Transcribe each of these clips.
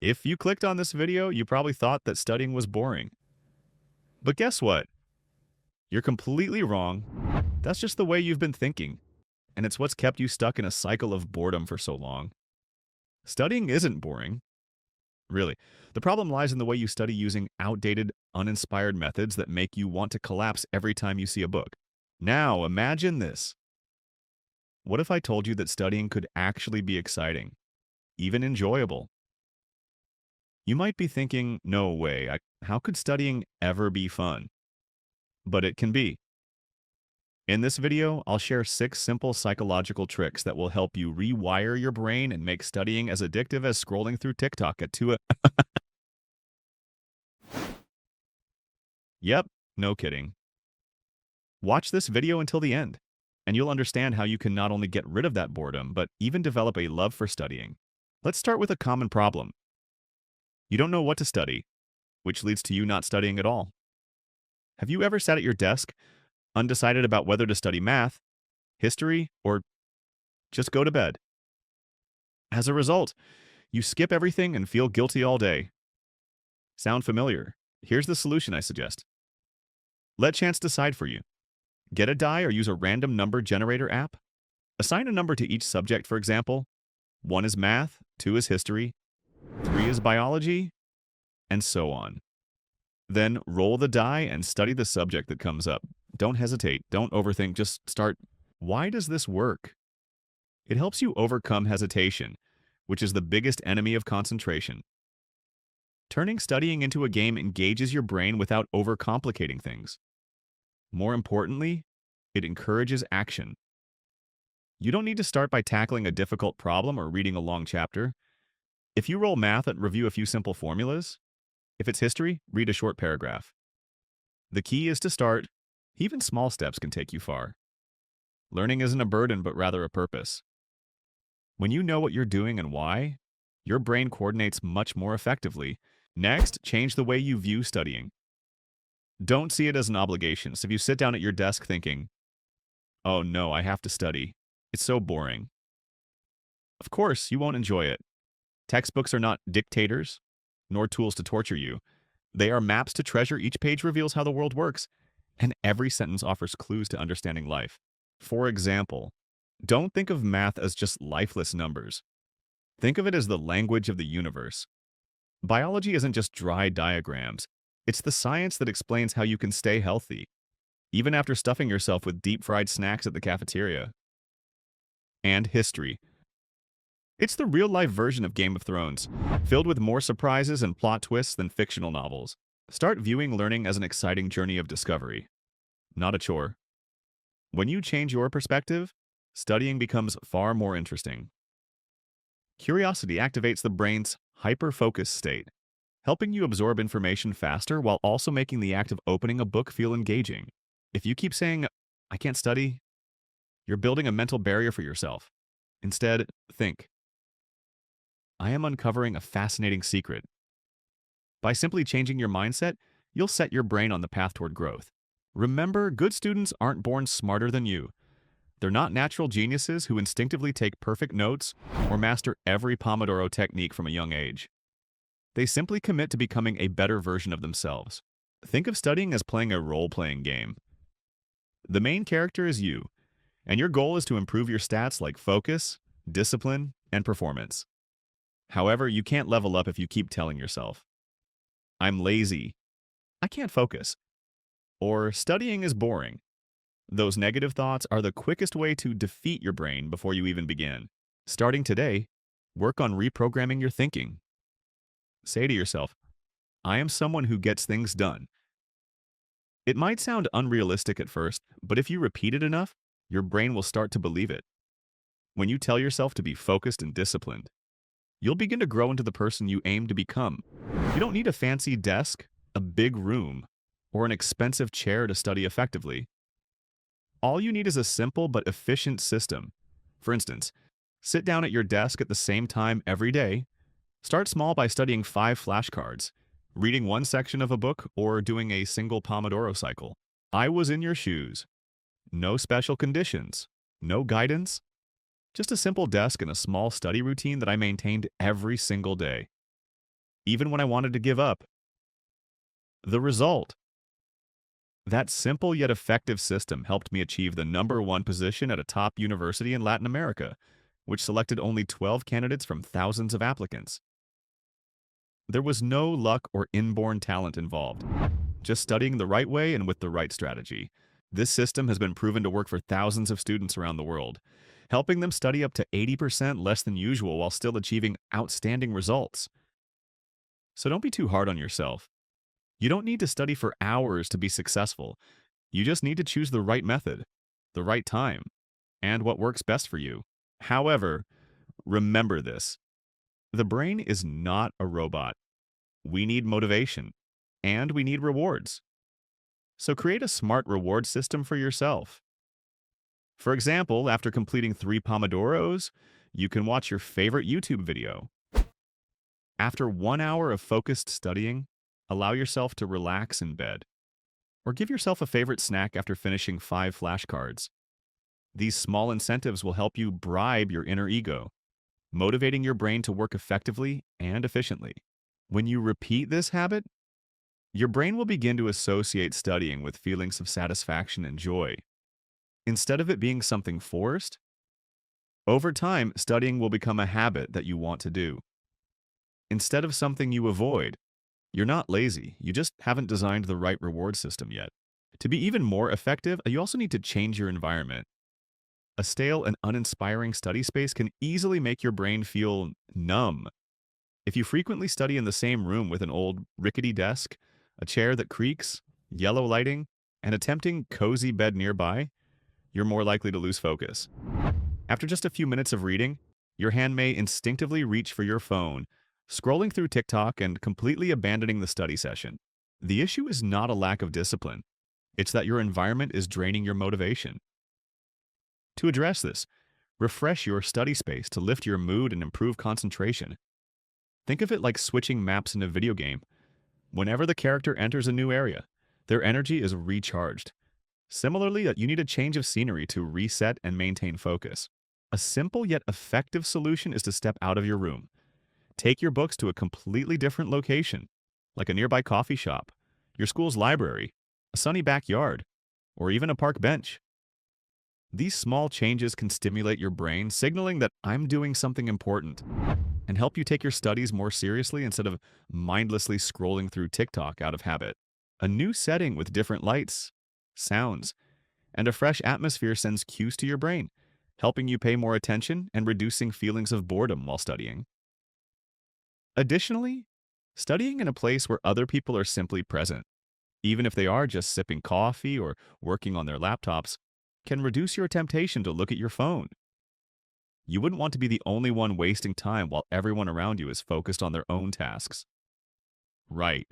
If you clicked on this video, you probably thought that studying was boring. But guess what? You're completely wrong. That's just the way you've been thinking, and it's what's kept you stuck in a cycle of boredom for so long. Studying isn't boring, really. The problem lies in the way you study using outdated, uninspired methods that make you want to collapse every time you see a book. Now, imagine this. What if I told you that studying could actually be exciting, even enjoyable? You might be thinking, no way, how could studying ever be fun? But it can be. In this video, I'll share 6 simple psychological tricks that will help you rewire your brain and make studying as addictive as scrolling through TikTok at 2 a. Yep, no kidding. Watch this video until the end, and you'll understand how you can not only get rid of that boredom, but even develop a love for studying. Let's start with a common problem. You don't know what to study, which leads to you not studying at all. Have you ever sat at your desk, undecided about whether to study math, history, or just go to bed? As a result, you skip everything and feel guilty all day. Sound familiar? Here's the solution I suggest. Let chance decide for you. Get a die or use a random number generator app. Assign a number to each subject, for example. 1 is math, 2 is history, 3 is biology, and so on. Then roll the die and study the subject that comes up. Don't hesitate, don't overthink, just start. Why does this work? It helps you overcome hesitation, which is the biggest enemy of concentration. Turning studying into a game engages your brain without overcomplicating things. More importantly, it encourages action. You don't need to start by tackling a difficult problem or reading a long chapter. If you roll math and review a few simple formulas, if it's history, read a short paragraph. The key is to start. Even small steps can take you far. Learning isn't a burden, but rather a purpose. When you know what you're doing and why, your brain coordinates much more effectively. Next, change the way you view studying. Don't see it as an obligation. So if you sit down at your desk thinking, oh no, I have to study, it's so boring. Of course, you won't enjoy it. Textbooks are not dictators, nor tools to torture you. They are maps to treasure. Each page reveals how the world works, and every sentence offers clues to understanding life. For example, don't think of math as just lifeless numbers. Think of it as the language of the universe. Biology isn't just dry diagrams. It's the science that explains how you can stay healthy, even after stuffing yourself with deep-fried snacks at the cafeteria. And history. It's the real-life version of Game of Thrones, filled with more surprises and plot twists than fictional novels. Start viewing learning as an exciting journey of discovery, not a chore. When you change your perspective, studying becomes far more interesting. Curiosity activates the brain's hyper-focus state, helping you absorb information faster while also making the act of opening a book feel engaging. If you keep saying, I can't study, you're building a mental barrier for yourself. Instead, think, I am uncovering a fascinating secret. By simply changing your mindset, you'll set your brain on the path toward growth. Remember, good students aren't born smarter than you. They're not natural geniuses who instinctively take perfect notes or master every Pomodoro technique from a young age. They simply commit to becoming a better version of themselves. Think of studying as playing a role-playing game. The main character is you, and your goal is to improve your stats like focus, discipline, and performance. However, you can't level up if you keep telling yourself, I'm lazy, I can't focus, or studying is boring. Those negative thoughts are the quickest way to defeat your brain before you even begin. Starting today, work on reprogramming your thinking. Say to yourself, I am someone who gets things done. It might sound unrealistic at first, but if you repeat it enough, your brain will start to believe it. When you tell yourself to be focused and disciplined, you'll begin to grow into the person you aim to become. You don't need a fancy desk, a big room, or an expensive chair to study effectively. All you need is a simple but efficient system. For instance, sit down at your desk at the same time every day. Start small by studying 5 flashcards, reading one section of a book, or doing a single Pomodoro cycle. I was in your shoes. No special conditions, no guidance, just a simple desk and a small study routine that I maintained every single day. even when I wanted to give up. The result: that simple yet effective system helped me achieve the #1 position at a top university in Latin America, which selected only 12 candidates from thousands of applicants. There was no luck or inborn talent involved, just studying the right way and with the right strategy. This system has been proven to work for thousands of students around the world, helping them study up to 80% less than usual while still achieving outstanding results. So don't be too hard on yourself. You don't need to study for hours to be successful. You just need to choose the right method, the right time, and what works best for you. However, remember this: the brain is not a robot. We need motivation, and we need rewards. So create a smart reward system for yourself. For example, after completing 3 Pomodoros, you can watch your favorite YouTube video. After 1 hour of focused studying, allow yourself to relax in bed. Or give yourself a favorite snack after finishing 5 flashcards. These small incentives will help you bribe your inner ego, motivating your brain to work effectively and efficiently. When you repeat this habit, your brain will begin to associate studying with feelings of satisfaction and joy. Instead of it being something forced, over time, studying will become a habit that you want to do. Instead of something you avoid, you're not lazy, you just haven't designed the right reward system yet. To be even more effective, you also need to change your environment. A stale and uninspiring study space can easily make your brain feel numb. If you frequently study in the same room with an old, rickety desk, a chair that creaks, yellow lighting, and a tempting, cozy bed nearby, you're more likely to lose focus. After just a few minutes of reading, your hand may instinctively reach for your phone, scrolling through TikTok and completely abandoning the study session. The issue is not a lack of discipline. It's that your environment is draining your motivation. To address this, refresh your study space to lift your mood and improve concentration. Think of it like switching maps in a video game. Whenever the character enters a new area, their energy is recharged. Similarly, you need a change of scenery to reset and maintain focus. A simple yet effective solution is to step out of your room. Take your books to a completely different location, like a nearby coffee shop, your school's library, a sunny backyard, or even a park bench. These small changes can stimulate your brain, signaling that I'm doing something important, and help you take your studies more seriously instead of mindlessly scrolling through TikTok out of habit. A new setting with different lights, sounds, and a fresh atmosphere sends cues to your brain, helping you pay more attention and reducing feelings of boredom while studying. Additionally, studying in a place where other people are simply present, even if they are just sipping coffee or working on their laptops, can reduce your temptation to look at your phone. You wouldn't want to be the only one wasting time while everyone around you is focused on their own tasks. Right.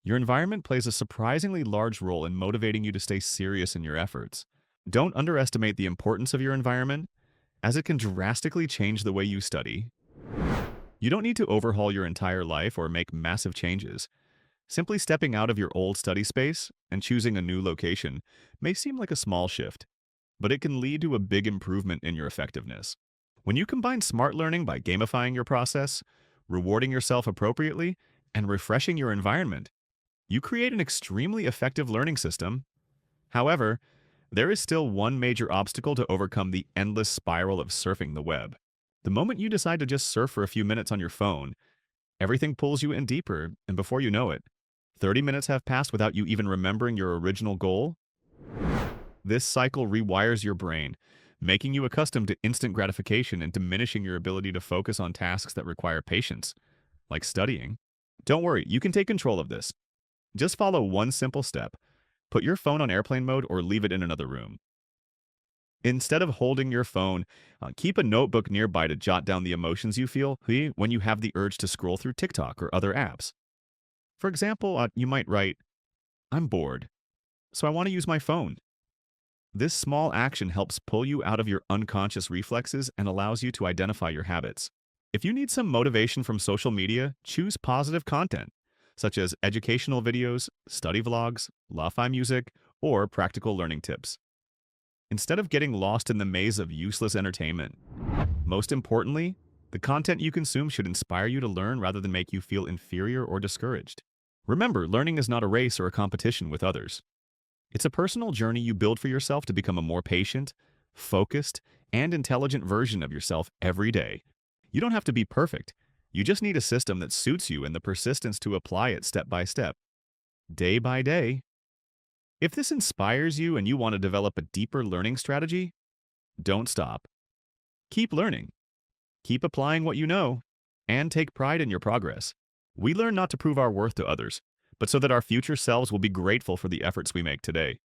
Your environment plays a surprisingly large role in motivating you to stay serious in your efforts. Don't underestimate the importance of your environment, as it can drastically change the way you study. You don't need to overhaul your entire life or make massive changes. Simply stepping out of your old study space and choosing a new location may seem like a small shift, but it can lead to a big improvement in your effectiveness. When you combine smart learning by gamifying your process, rewarding yourself appropriately, and refreshing your environment, you create an extremely effective learning system. However, there is still one major obstacle to overcome the endless spiral of surfing the web. The moment you decide to just surf for a few minutes on your phone, everything pulls you in deeper, and before you know it, 30 minutes have passed without you even remembering your original goal. This cycle rewires your brain, making you accustomed to instant gratification and diminishing your ability to focus on tasks that require patience, like studying. Don't worry, you can take control of this. Just follow one simple step. Put your phone on airplane mode or leave it in another room. Instead of holding your phone, keep a notebook nearby to jot down the emotions you feel when you have the urge to scroll through TikTok or other apps. For example, you might write, "I'm bored, so I want to use my phone." This small action helps pull you out of your unconscious reflexes and allows you to identify your habits. If you need some motivation from social media, choose positive content, such as educational videos, study vlogs, lo-fi music, or practical learning tips. Instead of getting lost in the maze of useless entertainment. Most importantly, The content you consume should inspire you to learn rather than make you feel inferior or discouraged. Remember, learning is not a race or a competition with others. It's a personal journey you build for yourself to become a more patient, focused, and intelligent version of yourself every day. You don't have to be perfect. You just need a system that suits you and the persistence to apply it step by step, day by day. If this inspires you and you want to develop a deeper learning strategy, don't stop. Keep learning. Keep applying what you know, and take pride in your progress. We learn not to prove our worth to others, but so that our future selves will be grateful for the efforts we make today.